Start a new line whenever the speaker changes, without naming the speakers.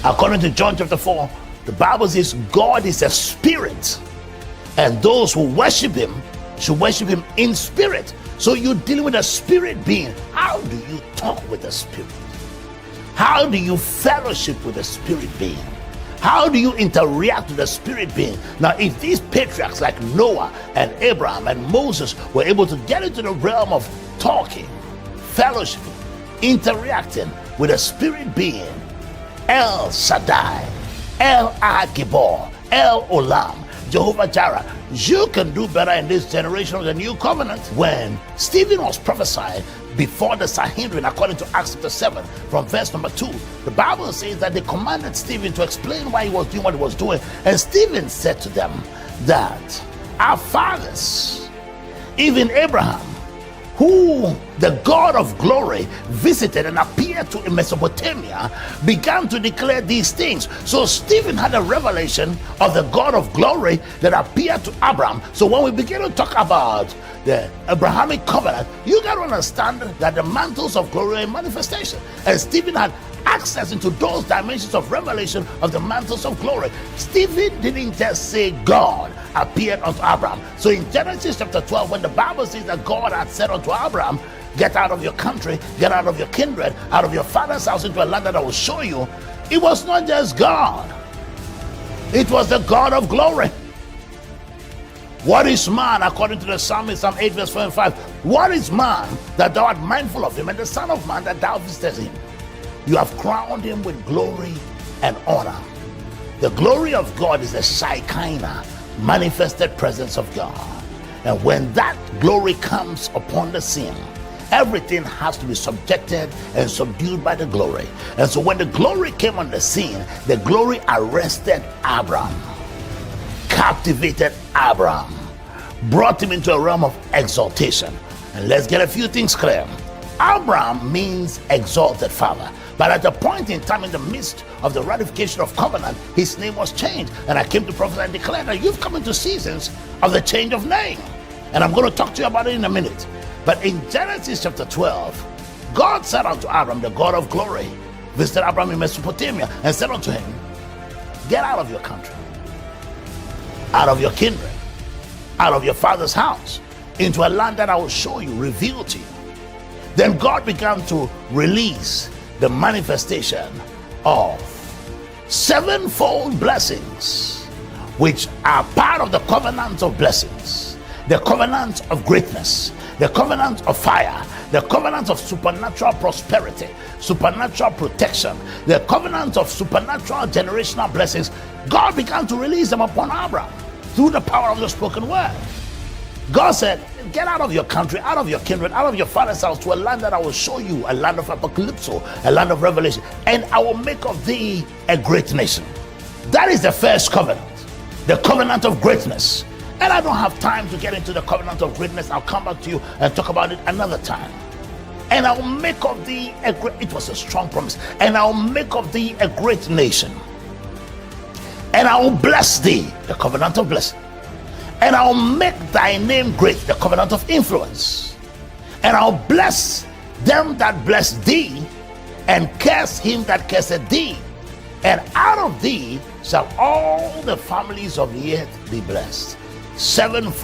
According to John chapter 4, the Bible says God is a spirit, and those who worship him should worship him in spirit. So you're dealing with a spirit being. How do you talk with a spirit? How do you fellowship with a spirit being? How do you interact with a spirit being? Now, if these patriarchs like Noah and Abraham and Moses were able to get into the realm of talking, fellowshipping, interacting with a spirit being, El Shaddai, El Agibor, El Olam, Jehovah Jireh, you can do better in this generation of the new covenant. When Stephen was prophesying before the Sanhedrin, according to Acts chapter 7, from verse number 2, the Bible says that they commanded Stephen to explain why he was doing what he was doing. And Stephen said to them that our fathers, even Abraham, who the God of glory visited and appeared to in Mesopotamia, began to declare these things. So Stephen had a revelation of the God of glory that appeared to Abraham. So when we begin to talk about the Abrahamic covenant, you got to understand that the mantles of glory are in manifestation. And Stephen had access into those dimensions of revelation of the mantles of glory. Stephen didn't just say God appeared unto Abraham. So in Genesis chapter 12, when the Bible says that God had said unto Abraham, get out of your country, get out of your kindred, out of your father's house into a land that I will show you, it was not just God, it was the God of glory. What is man, according to the psalmist, Psalm 8 verse 4 and 5? What is man that thou art mindful of him, and the son of man that thou visitest him? You have crowned him with glory and honor. The glory of God is the Shekinah, manifested presence of God. And when that glory comes upon the scene, everything has to be subjected and subdued by the glory. And so when the glory came on the scene, the glory arrested Abraham, captivated Abraham, brought him into a realm of exaltation. And let's get a few things clear. Abraham means exalted father. But at a point in time, in the midst of the ratification of covenant, his name was changed. And I came to prophesy and declare that you've come into seasons of the change of name. And I'm going to talk to you about it in a minute. But in Genesis chapter 12, God said unto Abram, the God of glory, visited Abram in Mesopotamia and said unto him, get out of your country, out of your kindred, out of your father's house, into a land that I will show you, reveal to you. Then God began to release the manifestation of sevenfold blessings, which are part of the covenant of blessings, the covenant of greatness, the covenant of fire, the covenant of supernatural prosperity, supernatural protection, the covenant of supernatural generational blessings. God began to release them upon Abraham through the power of the spoken word. God said, get out of your country, out of your kindred, out of your father's house to a land that I will show you, a land of apocalypso, a land of revelation, and I will make of thee a great nation. That is the first covenant, the covenant of greatness. And I don't have time to get into the covenant of greatness. I'll come back to you and talk about it another time. And I will make of thee a great, it was a strong promise, and I will make of thee a great nation. And I will bless thee, the covenant of blessing. And I'll make thy name great, the covenant of influence. And I'll bless them that bless thee, and curse him that curseth thee. And out of thee shall all the families of the earth be blessed. Seven